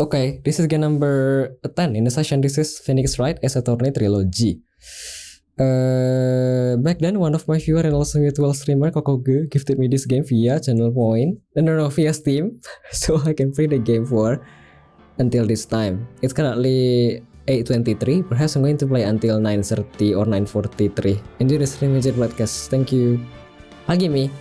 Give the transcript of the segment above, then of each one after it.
Okay, this is game number 10 in the session. This is Phoenix Wright as a tourney trilogy. Back then, one of my viewer and also mutual streamer Kokoge gifted me this game via channel point, via Steam, so I can play the game for until this time. It's currently 8:23. Perhaps I'm going to play until 9:30 or 9:43. Enjoy the stream magic broadcast. Thank you. Pagi Mi.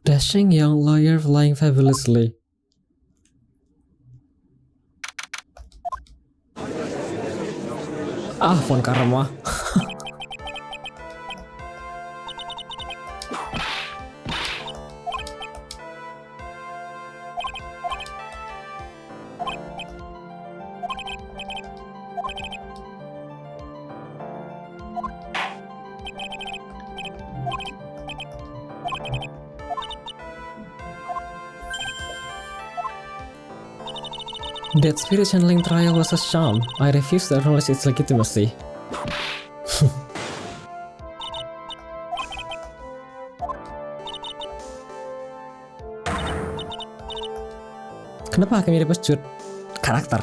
Dashing young lawyer flying fabulously. Phone karma. That spirit channeling trial was a sham. I refuse to acknowledge its legitimacy. Kenapa kami dapat cut karakter?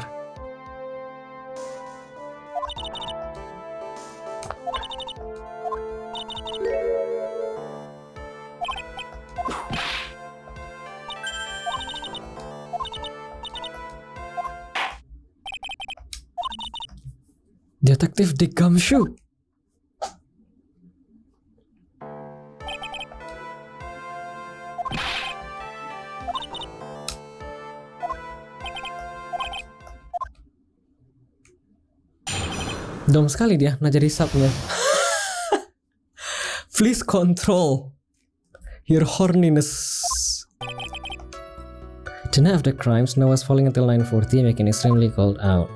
Detektif di Gumshoe. Dom sekali dia, nah jadi subnya. Please control your horniness. The night of the crime, snow was falling until 9:40, making extremely cold out.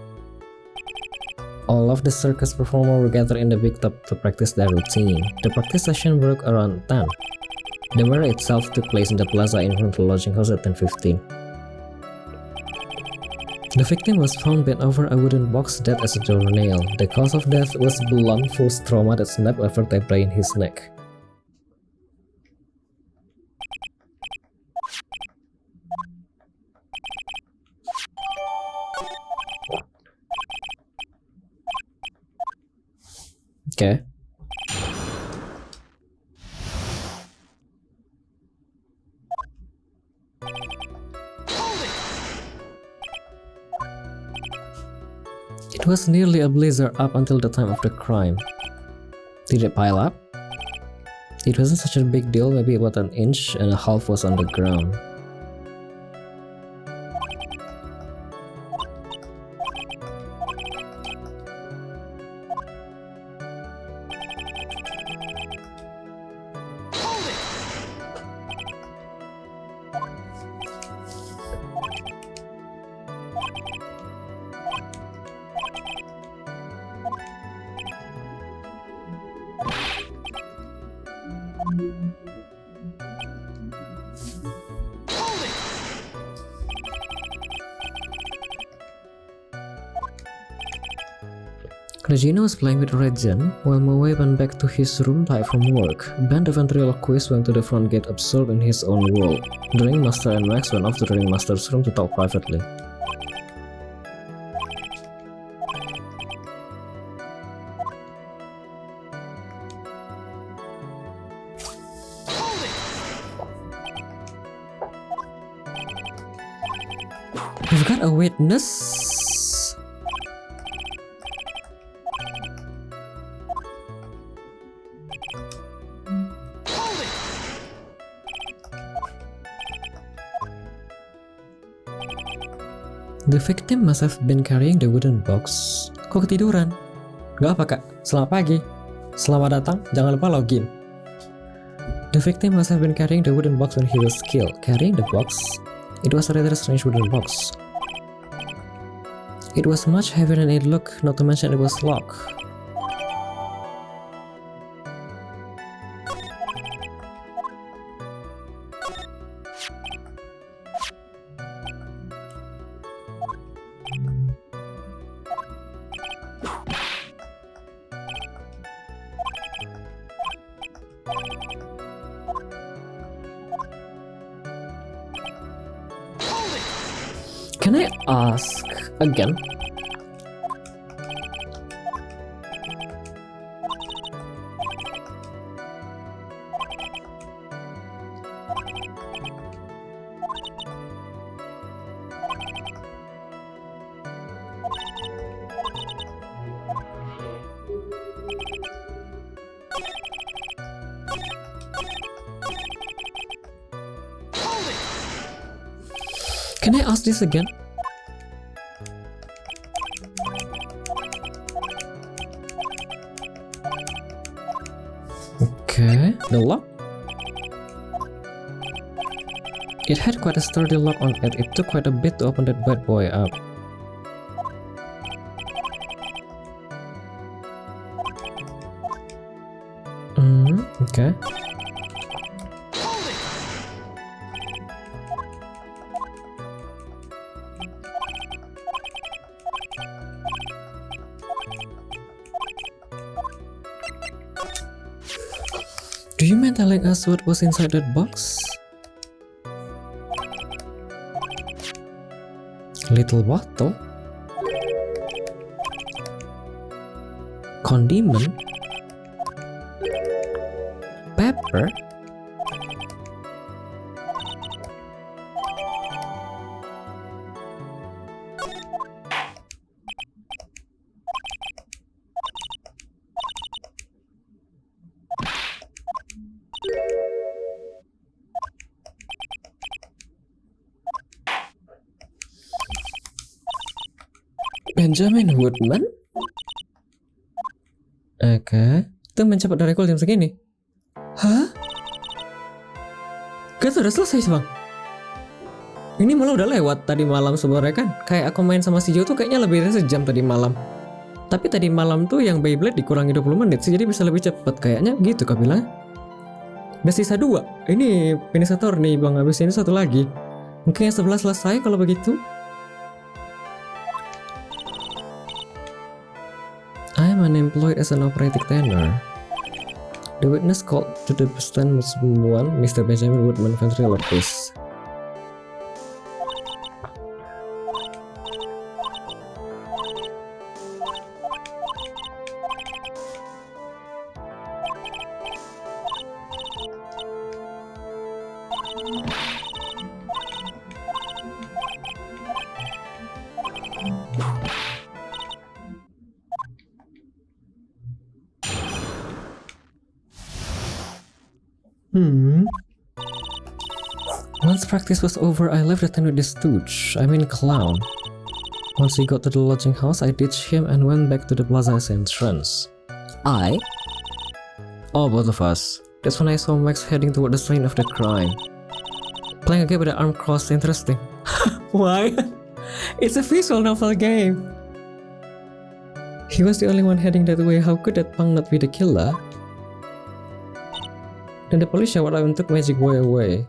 All of the circus performers were gathered in the big top to practice their routine. The practice session broke around 10. The murder itself took place in the plaza in front of the lodging house at 10:15. The victim was found bent over a wooden box dead as a doornail. The cause of death was blunt force trauma that snapped a vertebrae in his neck. Okay. It was nearly a blizzard up until the time of the crime. Did it pile up? It wasn't such a big deal, maybe about 1.5 inches was on the ground. Regina was playing with Radeon while Moe went back to his room tired from work. Ben the ventriloquist went to the front gate absorbed in his own world. The ringmaster and Max went off to the ringmaster's room to talk privately. We've got a witness. The victim must have been carrying the wooden box. Kok ketiduran? Gak apa kak, selamat pagi. Selamat datang, jangan lupa login. The victim must have been carrying the wooden box when he was killed. Carrying the box? It was a rather strange wooden box. It was much heavier than it looked, not to mention it was locked. Can I ask again? Can I ask this again? Okay, the lock? It had quite a sturdy lock on it. It took quite a bit to open that bad boy up. Okay. Do you mind telling us what was inside that box? Little bottle? Condiment? Pepper? Benjamin Woodman? Oke, itu mencepat dari jam segini. Hah? Gak udah selesai bang. Ini malah udah lewat tadi malam sebenarnya kan. Kayak aku main sama si Jo tuh kayaknya lebih dari sejam tadi malam. Tapi tadi malam tuh yang Beyblade dikurangi 20 menit sih, jadi bisa lebih cepat kayaknya gitu kak bilang. Udah sisa 2. Ini Pinisator nih bang, habis ini satu lagi. Mungkin yang sebelah selesai kalau begitu. I'm unemployed as an operating tenor. The witness called to the stand was one Mr. Benjamin Woodman ventriloquist. Once practice was over, I left the tent with the stooge, clown. Once we got to the lodging house, I ditched him and went back to the plaza's entrance. I? Oh, both of us. That's when I saw Max heading toward the scene of the crime. Playing a game with the arm crossed, interesting. Why? It's a visual novel game. He was the only one heading that way. How could that punk not be the killer? Then the police showered out and took Magic Boy away.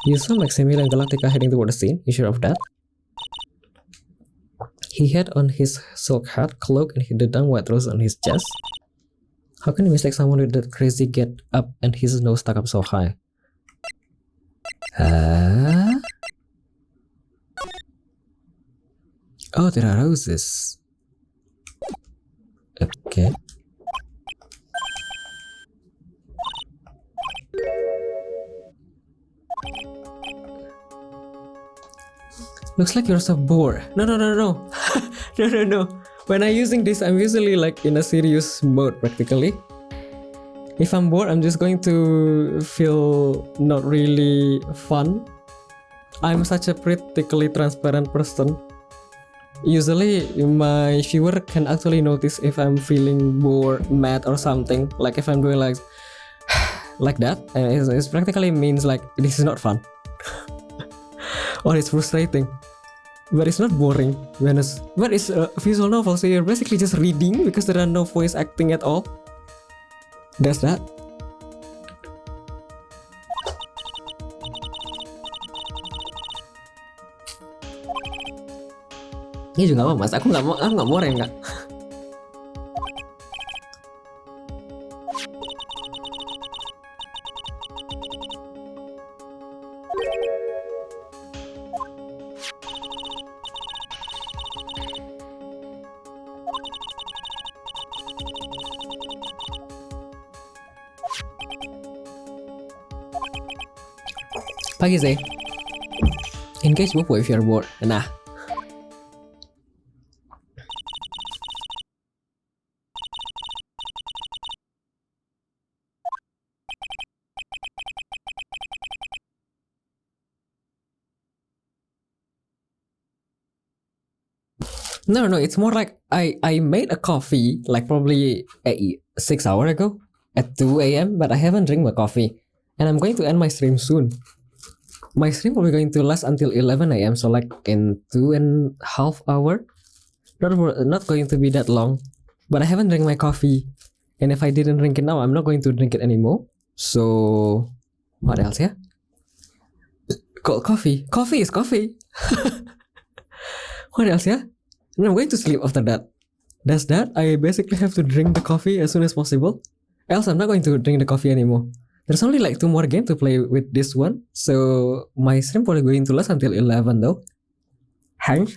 You saw Maximilian Galactica heading toward the scene? You sure of that? He had on his silk hat, cloak, and the damn white rose on his chest. How can you mistake someone with that crazy get up and his nose stuck up so high? Huh? Oh, there are roses. Okay. Looks like you're so bored. No. No. When I'm using this, I'm usually like in a serious mode practically. If I'm bored, I'm just going to feel not really fun. I'm such a practically transparent person. Usually my viewer can actually notice if I'm feeling bored, mad or something. Like if I'm doing like like that, it practically means like this is not fun or it's frustrating. But it's not boring, but it's a visual novel, so you're basically just reading because there are no voice acting at all. That's that. Ini juga apa mas? Aku nggak mau kak. Pagi sih. In case book if you're bored. Nah. No, it's more like I made a coffee like probably 6 hours ago at 2 a.m. but I haven't drink my coffee and I'm going to end my stream soon. My stream will be going to last until 11 a.m. so like in 2.5 hours. Not going to be that long, but I haven't drink my coffee and if I didn't drink it now I'm not going to drink it anymore. So what else ya? Coffee is coffee. What else ya? And I'm going to sleep after that. That's that. I basically have to drink the coffee as soon as possible. Else I'm not going to drink the coffee anymore. There's only like 2 more games to play with this one. So my stream probably going to last until 11 though. Hang.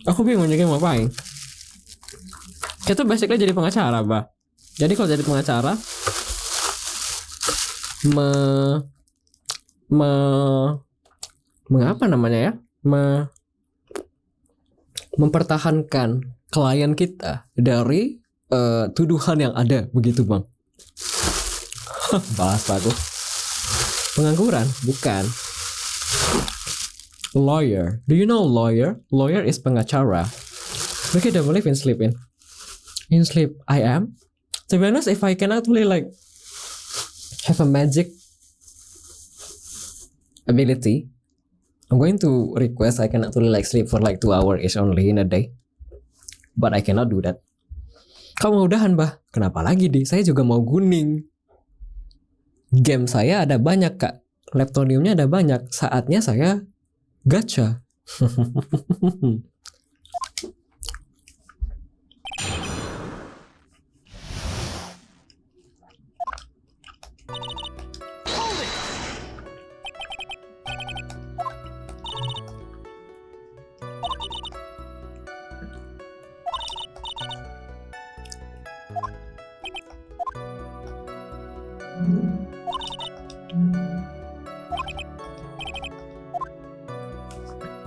Aku bingung jadi ngapain. Kita basically jadi pengacara, bah. Jadi kalau jadi pengacara mengapa namanya ya? Mempertahankan klien kita dari tuduhan yang ada, begitu bang. Bahas bagus. Pengangguran bukan. Lawyer. Do you know lawyer? Lawyer is pengacara. Okay, don't believe in sleeping. In sleep, I am. To be honest, if I can actually like have a magic ability, I'm going to request I can actually like sleep for like 2 hours only in a day. But I cannot do that. Kamu mau udahan bah? Kenapa lagi di? Saya juga mau guning. Game saya ada banyak kak. Leptoniumnya ada banyak. Saatnya saya gacha.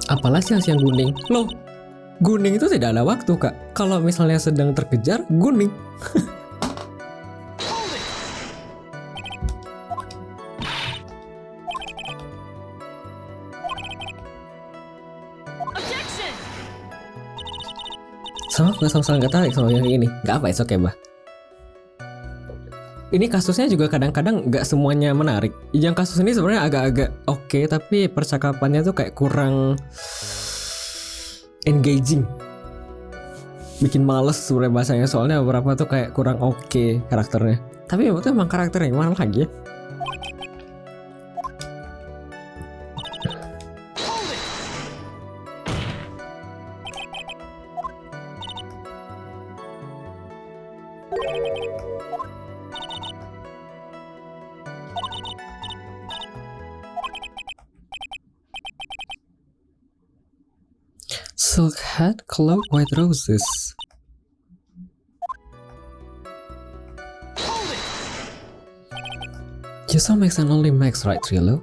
Apalah siang-siang guning? Loh, guning itu tidak ada waktu kak. Kalau misalnya sedang terkejar, guning. Sama nggak tarik sama yang ini. Nggak apa, oke bah. Ini kasusnya juga kadang-kadang nggak semuanya menarik. Yang kasus ini sebenarnya agak-agak oke, tapi percakapannya tuh kayak kurang engaging, bikin males sebenarnya bahasanya. Soalnya beberapa tuh kayak kurang oke karakternya. Tapi itu emang karakternya gimana lagi ya? Silk hat, cloak, white roses. You saw Max and only Max, right, Trilo?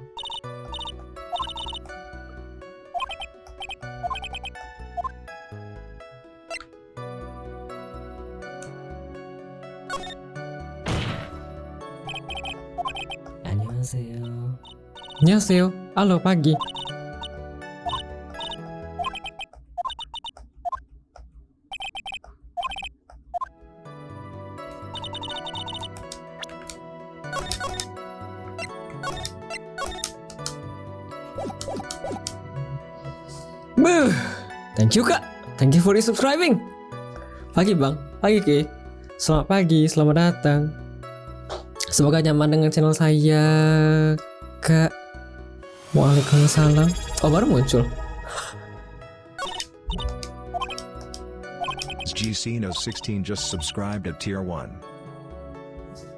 Annyeonghaseyo. Annyeonghaseyo. Halo, pagi. Thank you kak, thank you for subscribing. Pagi bang, pagi Ki. Selamat pagi, selamat datang. Semoga nyaman dengan channel saya kak. Waalaikumsalam. Oh baru muncul. GC16 just subscribed at tier 1.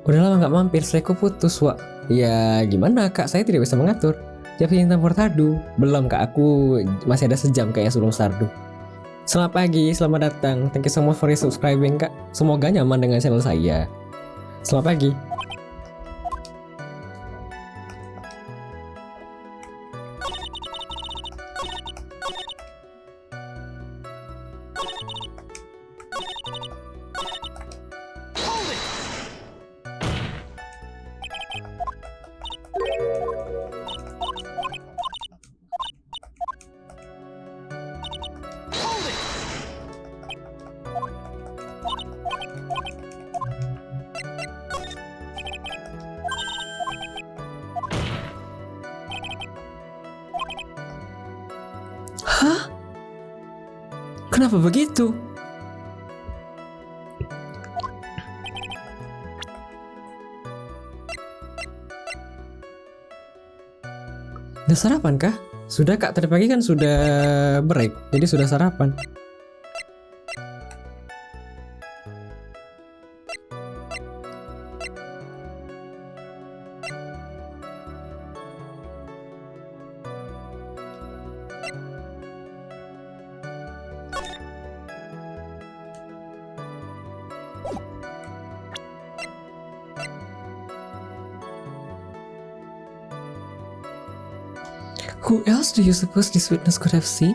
Udah lama gak mampir, seleku putus wak. Ya gimana kak, saya tidak bisa mengatur. Jawab tentang Stardew. Belum kak, aku masih ada sejam kayaknya sebelum Stardew. Selamat pagi, selamat datang. Thank you so much for subscribing kak. Semoga nyaman dengan channel saya. Selamat pagi. Hah? Kenapa begitu? Udah sarapan kah? Sudah kak, tadi pagi kan sudah break, jadi sudah sarapan. Who else do you suppose this witness could have seen?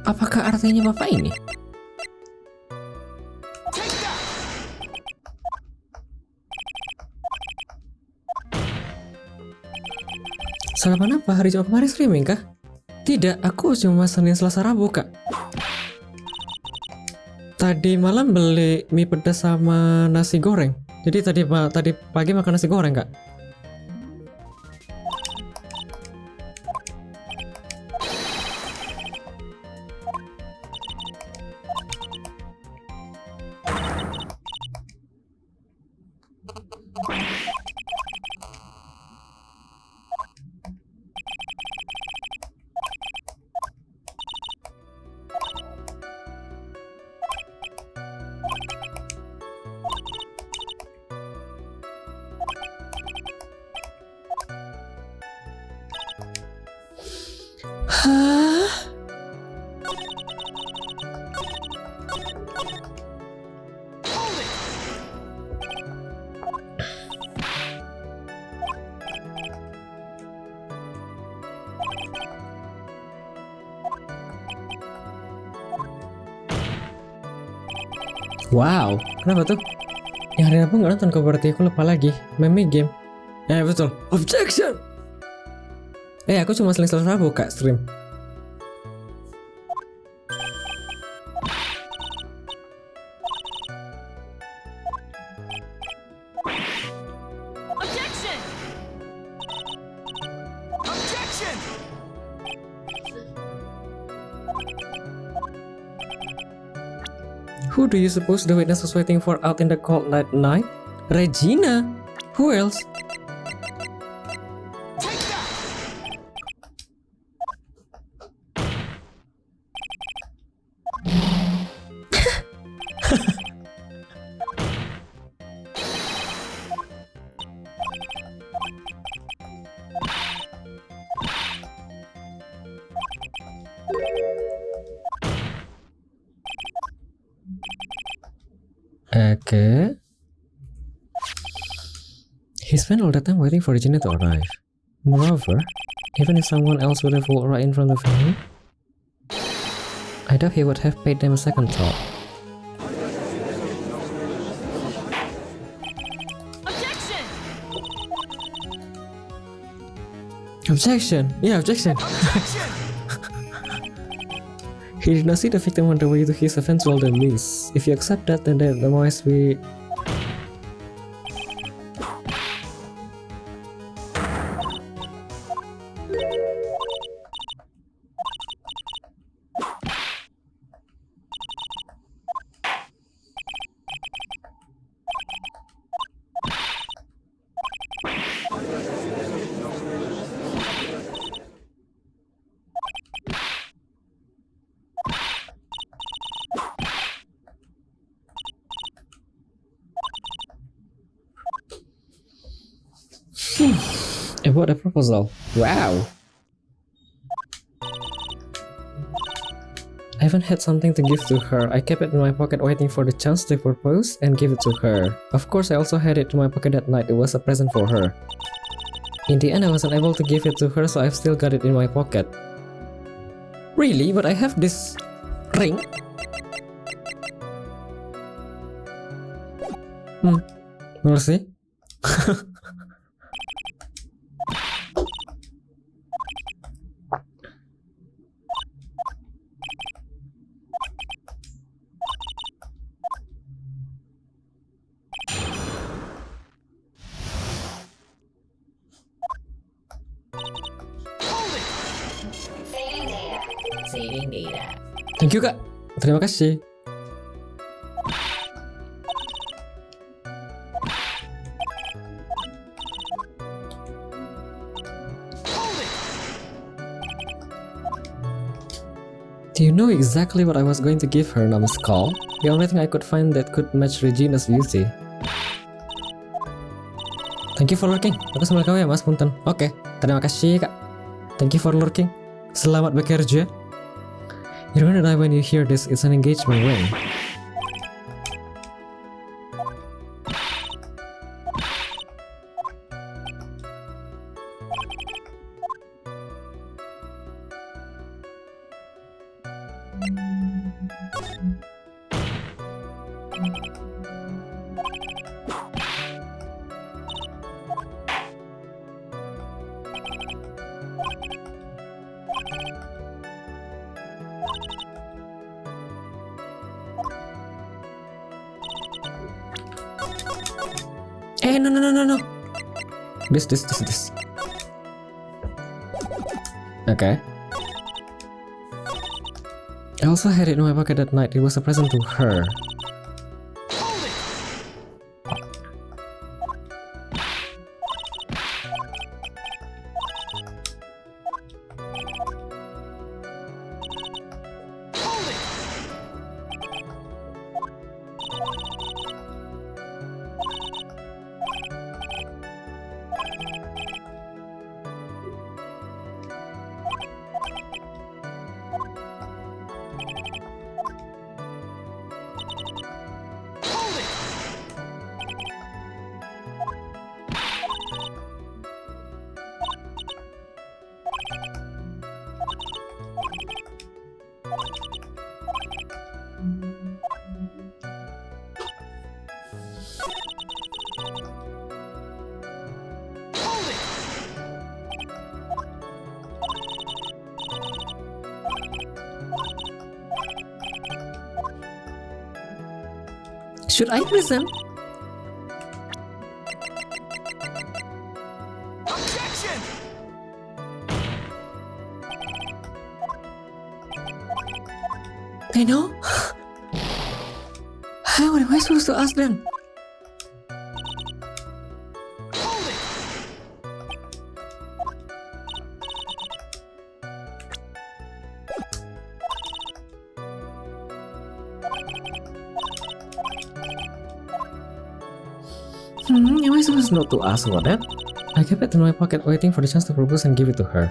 Apakah artinya bapak ini? Sarapan apa? Hari Jumat kemarin streaming kah? Tidak, aku cuma Senin Selasa Rabu kak. Tadi malam beli mie pedas sama nasi goreng. Jadi tadi pagi makan nasi goreng kak. Hah? Wow, kenapa tuh? Yang hari Rabu nggak nonton kok, berarti aku lupa lagi. Meme game. Ya betul. Objection. Aku cuma Senin Selasa Rabu kak stream. Objection! Objection! Who do you suppose the witness was waiting for out in the cold night? Regina? Who else? Okay. He spent all that time waiting for Regina to arrive. Moreover, even if someone else would have walked right in front of him, I doubt he would have paid them a second thought. Objection! Yeah, objection! He did not see the victim on the way to his eventual demise. If you accept that, then there must be... About a proposal. Wow! I haven't had something to give to her. I kept it in my pocket waiting for the chance to propose and give it to her. Of course, I also had it in my pocket that night. It was a present for her. In the end, I wasn't able to give it to her, so I've still got it in my pocket. Really? But I have this ring? We'll see. Thank you, Kak. Terima kasih. Do you know exactly what I was going to give her, Numbskull? The only thing I could find that could match Regina's beauty. Thank you for lurking. Aku sama kau ya, Mas. Punten. Oke, terima kasih, Kak. Thank you for lurking. Selamat bekerja. You're gonna die when you hear this. It's an engagement ring. No. This. Okay. I also had it in my pocket that night. It was a present to her. Should I present? Objection! I know. How am I supposed to ask them? Am I supposed not to ask for that? I kept it in my pocket waiting for the chance to propose and give it to her.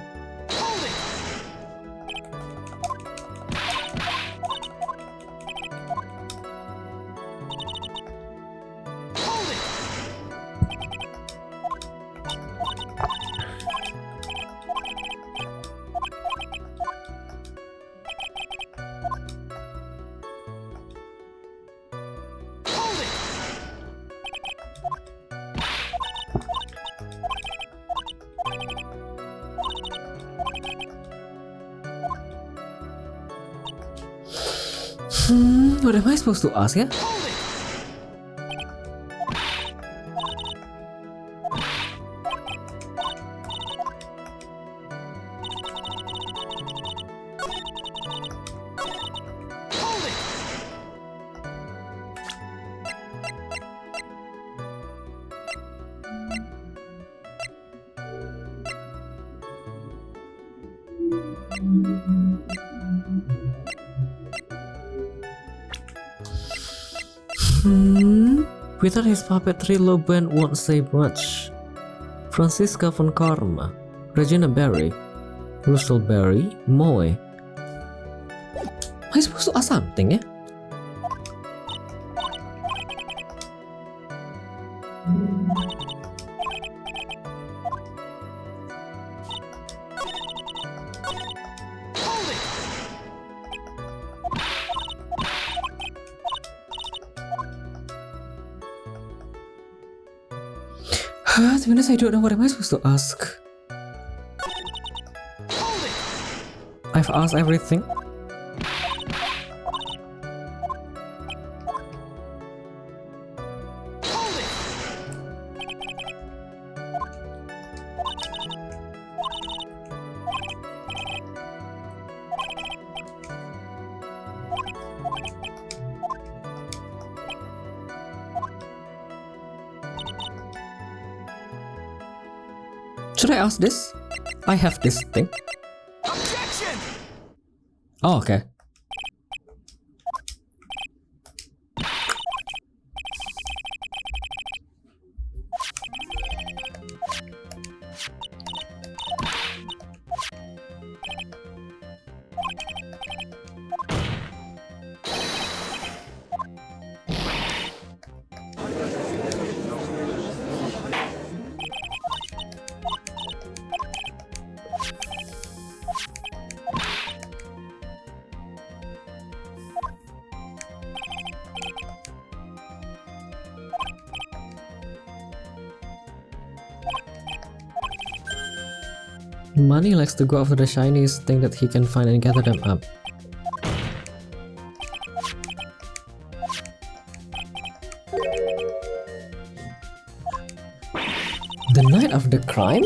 What am I supposed to ask ya? Without his puppetry, Loban won't say much. Francisca von Karma, Regina Berry, Russell Berry, Moe. Am I supposed to ask something ya? To be honest, I don't know what am I supposed to ask. I've asked everything. Should I ask this? I have this thing. Objection! Oh, okay. Money likes to go after the shiniest thing that he can find and gather them up. The night of the crime?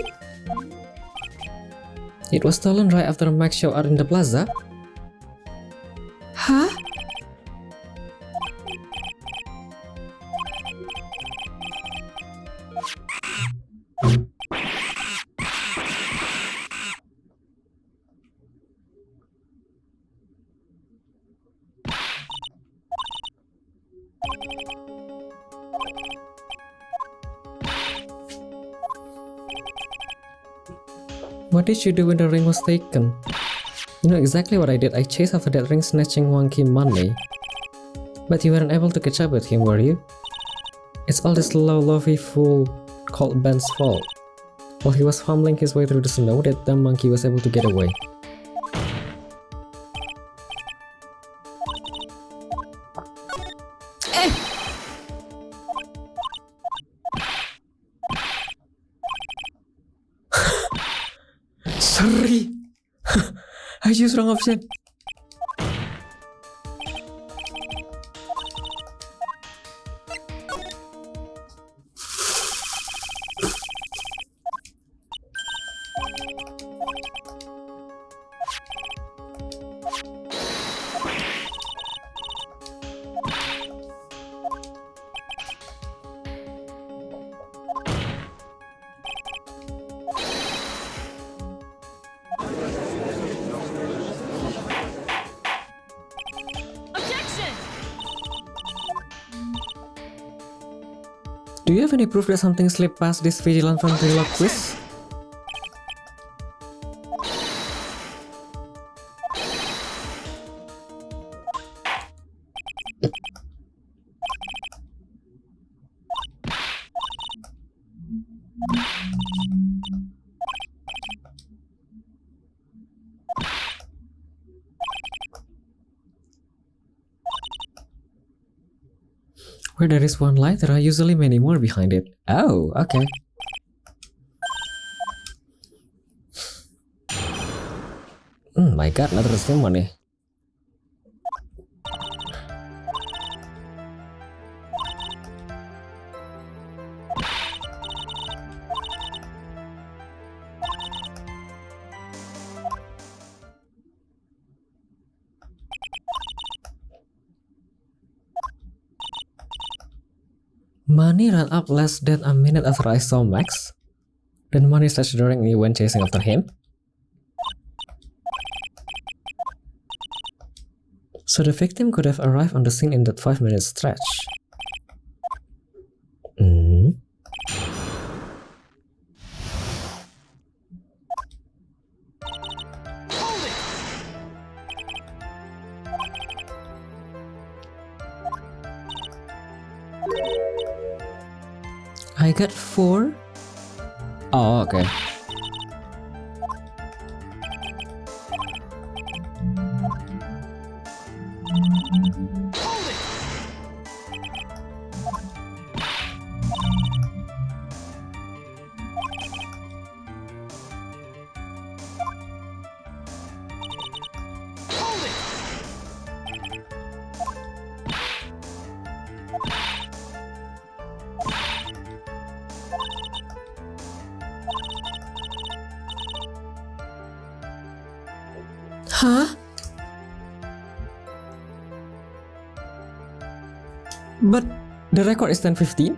It was stolen right after Max showed up in the plaza? Huh? What did you do when the ring was taken? You know exactly what I did. I chased after that ring, snatching wonky money. But you weren't able to catch up with him, were you? It's all this low-lovey fool called Ben's fault. While he was fumbling his way through the snow, that dumb monkey was able to get away. Sorry, I used wrong option. Do you have any proof that something slipped past this vigilant from Trilogy quiz? Where there is one light, there are usually many more behind it. Oh, okay. My god, another same one nih. Money ran up less than a minute after I saw Max. Then money started during me when chasing after him. So the victim could have arrived on the scene in that 5-minute stretch. I got 4. Oh, okay. Huh? But the record is 10:15?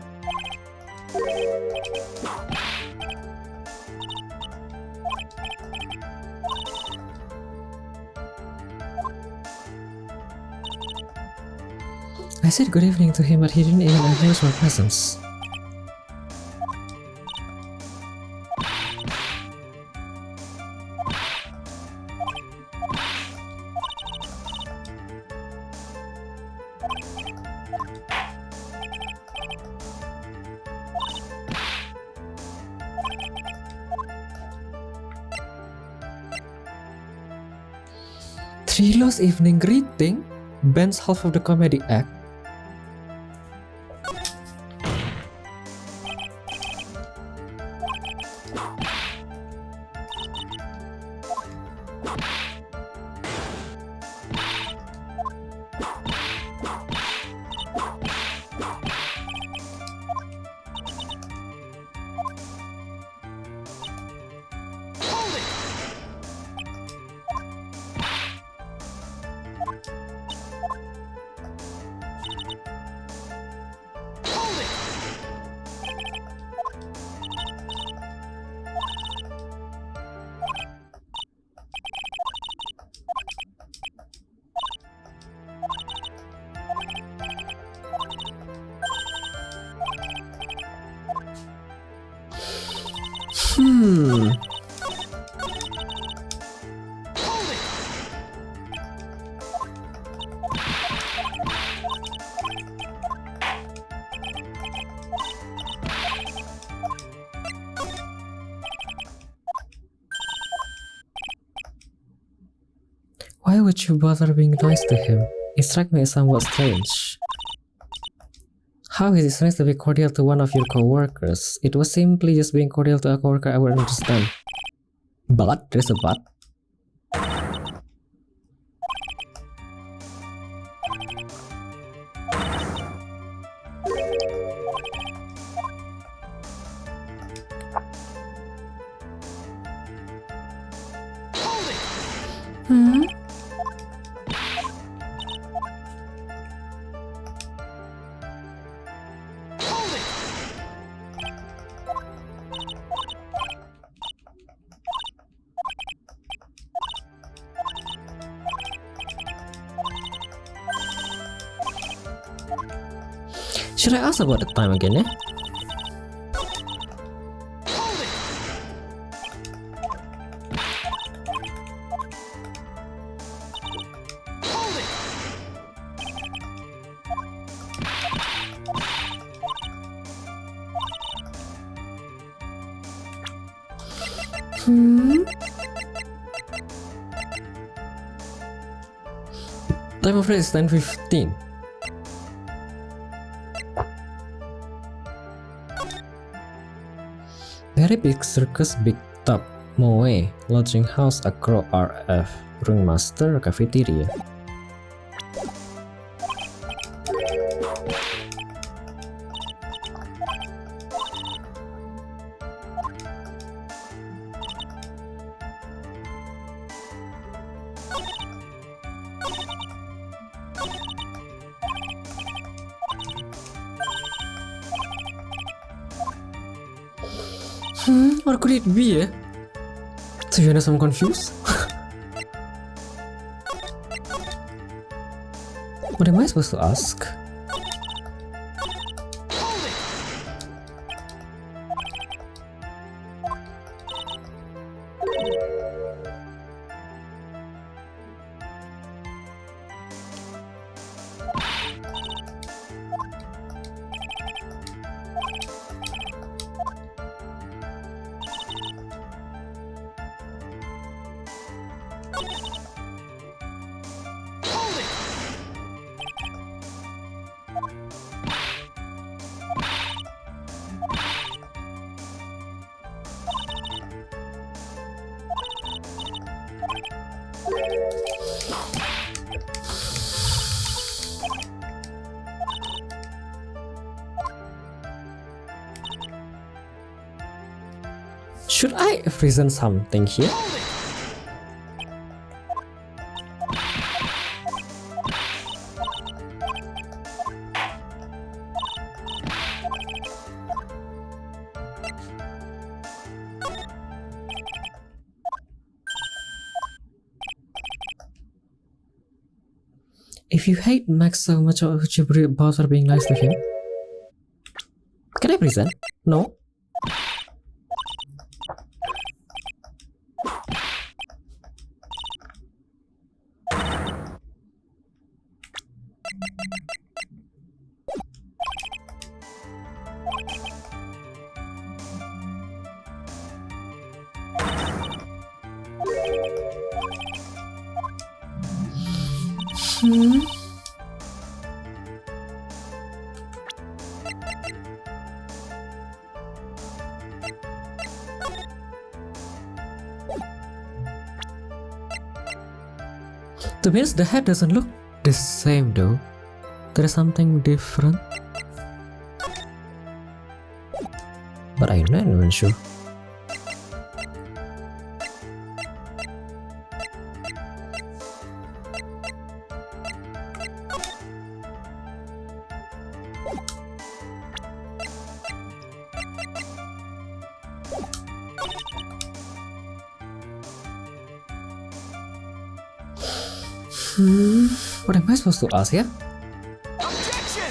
I said good evening to him, but he didn't even acknowledge my presence. Trilo's evening greeting bans half of the comedy act. Why would you bother being nice to him? It struck me as somewhat strange. How is it nice to be cordial to one of your co-workers? It was simply just being cordial to a co-worker I would understand. But? There's a but. Should I ask about the time again, yeah? Time of flight is 10:15. Very big circus, big top, Moe, lodging house, acro RF, ringmaster, cafeteria. What could it be? To be honest, I'm confused. What am I supposed to ask? Should I present something here? If you hate Max so much, why would you bother being nice to him? Can I present? No? To be honest, the head doesn't look the same though. There is something different. But I'm not even sure. What am I supposed to ask ya?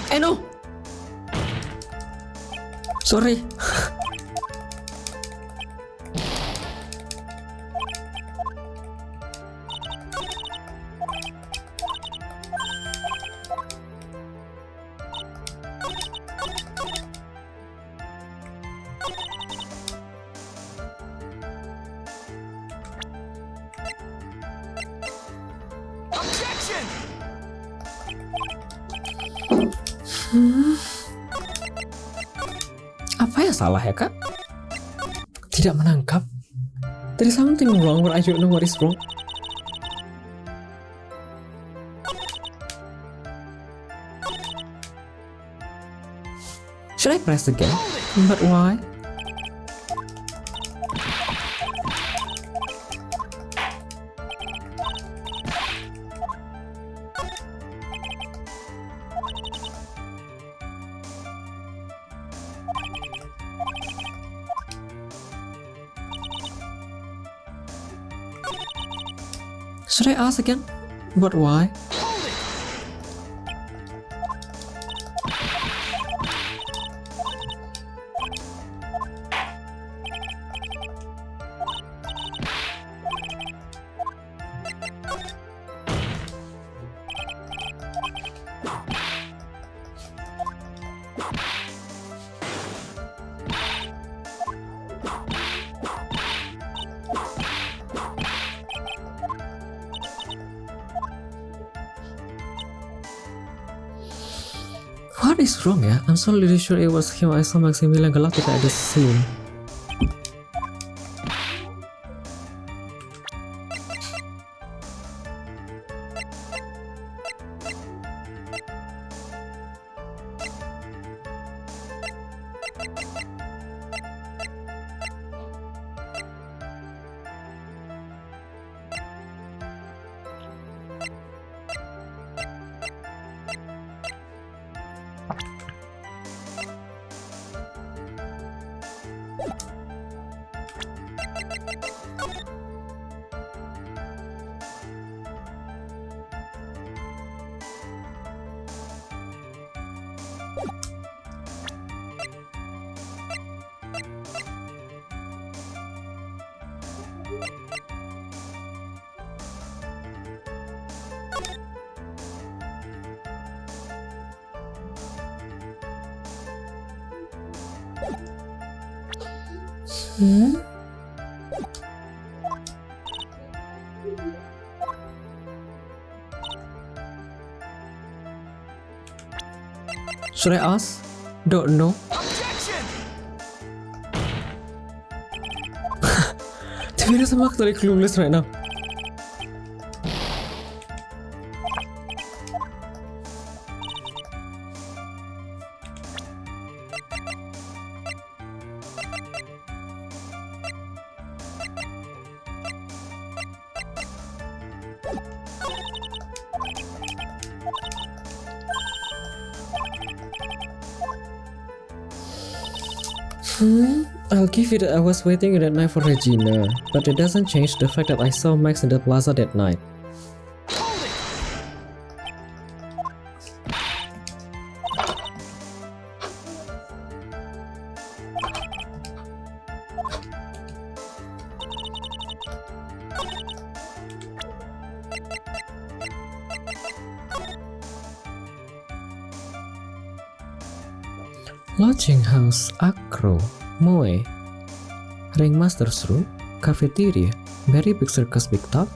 I know. Sorry. Apa ya salah ya kak? Tidak menangkap. There is something wrong but I don't know what is wrong. Should I press again? But why? Should I ask again? But why? What is wrong ya? I'm so really sure it was him. I saw Maximilian Galactica at the scene. Should I ask? Don't know. To be honest, I'm actually clueless right now. I'll give it that I was waiting that night for Regina, but it doesn't change the fact that I saw Max in the plaza that night. Lodging house, Acro, Moe, Ringmaster's room, cafeteria, very big circus big top.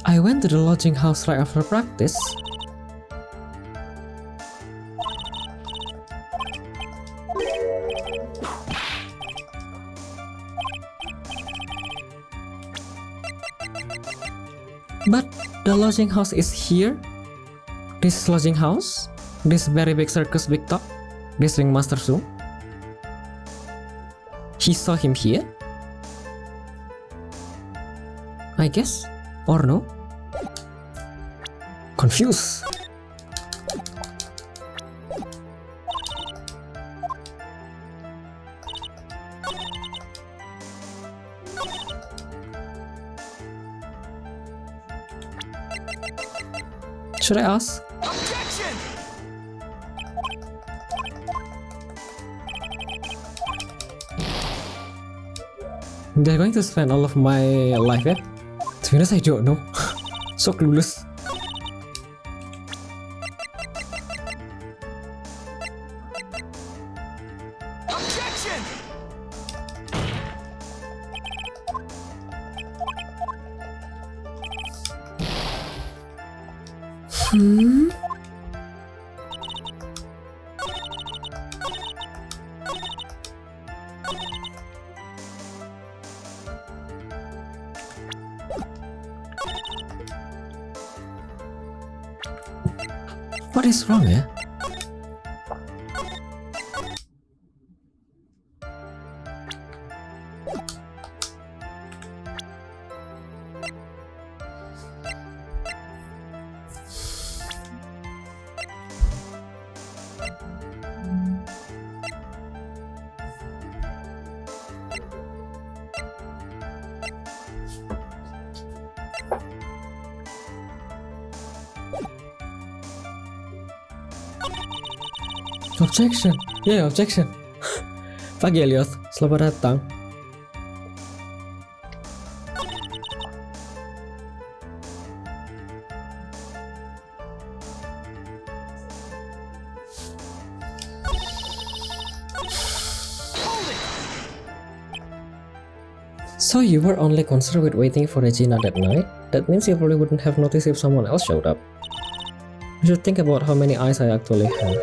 I went to the lodging house right after practice. But the lodging house is here? This lodging house? This very big circus big top? This ringmaster's room? He saw him here? I guess? Or no? Confused. Should I ask? Objection! They're going to spend all of my life here? To be honest, I don't know. So clueless. Objection! What is wrong, eh? Objection. Yeah, objection. Pagi Elliot, selamat datang. So you were only concerned with waiting for Regina that night? That means you probably wouldn't have noticed if someone else showed up. You should think about how many eyes I actually have.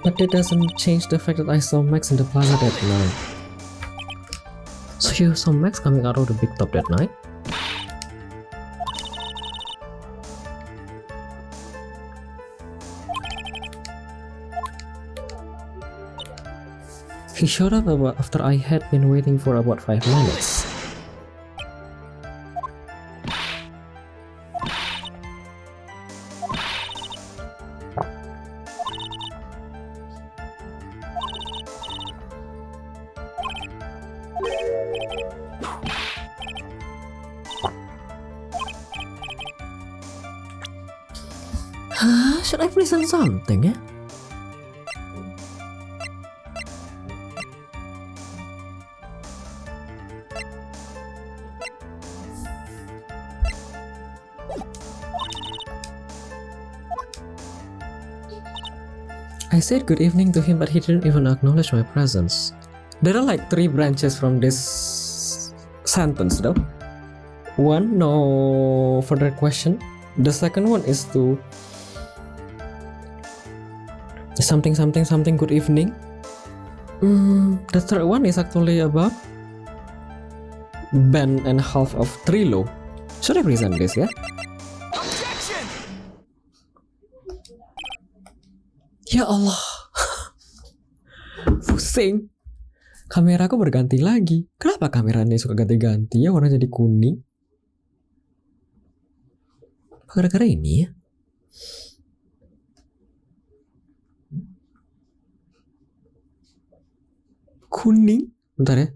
But that doesn't change the fact that I saw Max in the plaza that night. So you saw Max coming out of the big top that night? He showed up after I had been waiting for about 5 minutes. Should I present something, yeah? I said good evening to him, but he didn't even acknowledge my presence. There are like 3 branches from this sentence though. One, no further question. The second one is to something good evening. The third one is actually about band and half of Trilo. Should I present this, ya? Objection! Ya Allah. Pusing. Kameraku berganti lagi. Kenapa kameranya suka ganti-ganti ya, warna jadi kuning? Gara-gara ini ya? Kuning? Bentar ya.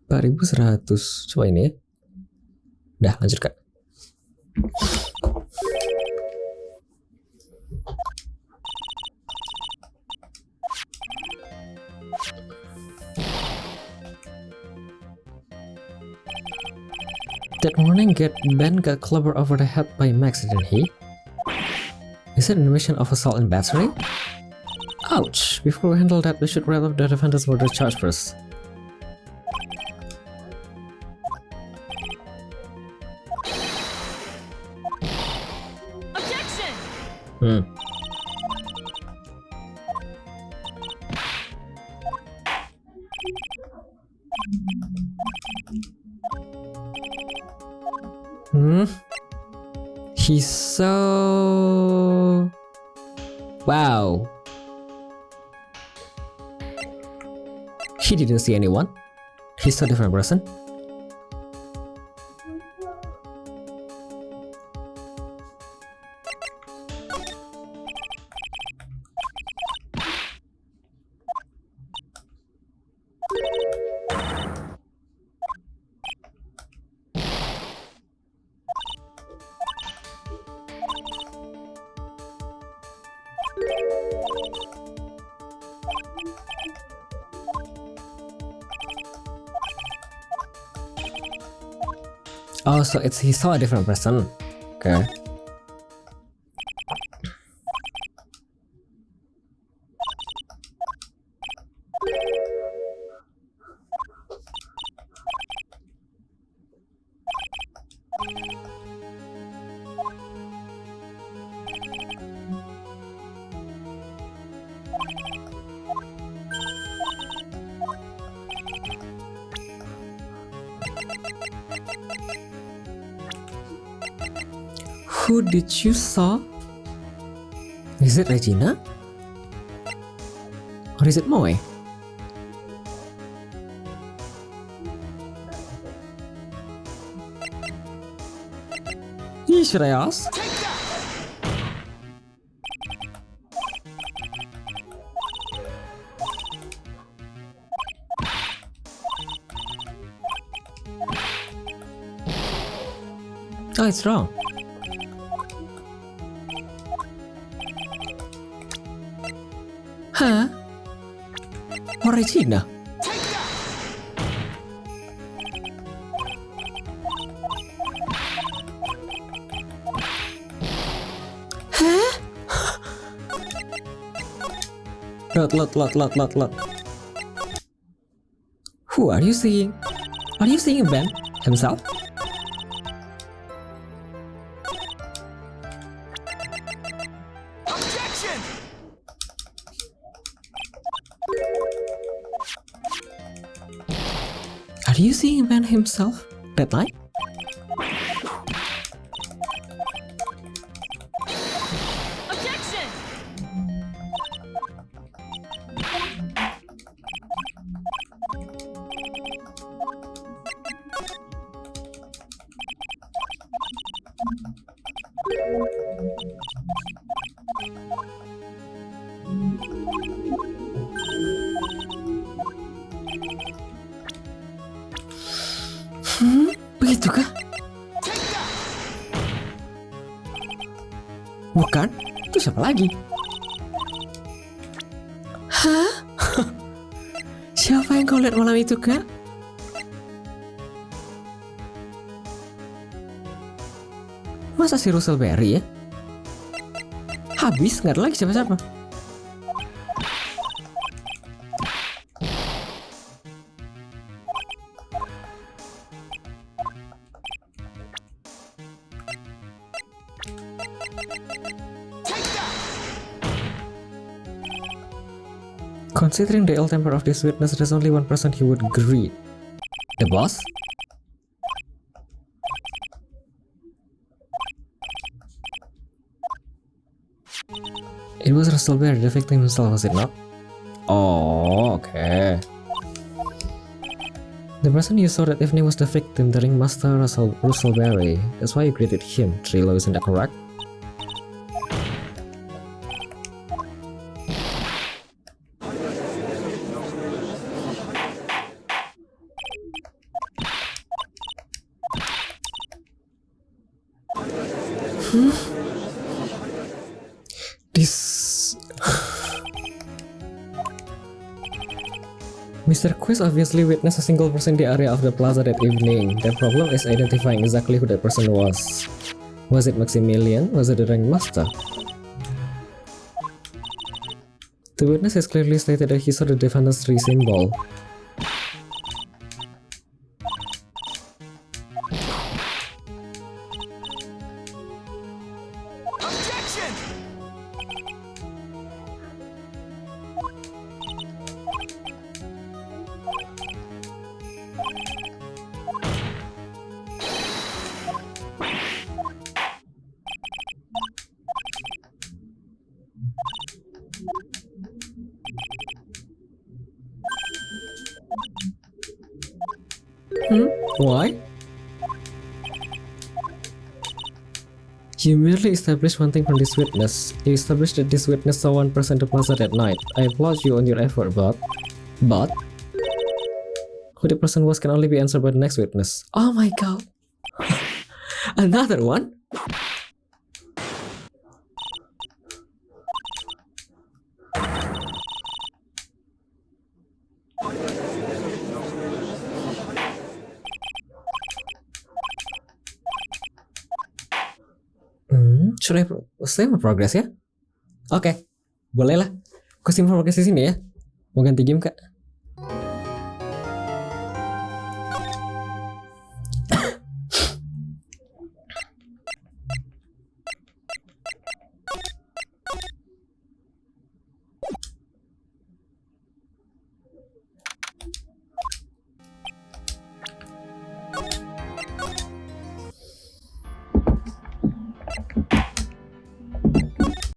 $4.100. Coba ini ya. Dah, lanjut kak. That morning, Ben got clobbered over the head by Max, didn't he? Is it an admission of assault and battery? Ouch! Before we handle that, we should wrap up the defendant's murder charge first. Objection! He's so... Wow. He didn't see anyone. He's a different person. Oh, so he saw a different person. Okay. Who did you saw? Is it Regina? Or is it Moe? Should I ask? Oh, it's wrong. Huh? Or Regina? Huh? Lot. Who are you seeing? Are you seeing Ben himself? Are you seeing man himself? That light? Objection! Begitukah? Bukan? Itu siapa lagi? Hah? Siapa yang kau lihat malam itu, Kak? Masa si Russellberry ya? Habis, nggak ada lagi siapa-siapa. Considering the ill temper of this witness, there's only one person he would greet. The boss? It was Russellberry, the victim himself, was it not? Oh, okay. The person you saw that evening was the victim, the ringmaster Russellberry. That's why you greeted him. Trilo, isn't that correct? Mr. Quiz obviously witnessed a single person in the area of the plaza that evening. The problem is identifying exactly who that person was. Was it Maximilian? Was it the ringmaster? The witness has clearly stated that he saw the defendant's tree symbol. Objection! Why? You merely established one thing from this witness. You established that this witness saw one person at the plaza that night. I applaud you on your effort, but who the person was can only be answered by the next witness. Oh my god. Another one? Should I save my progress ya? Oke, boleh lah. Aku simpan progress di sini ya. Mau ganti game kak?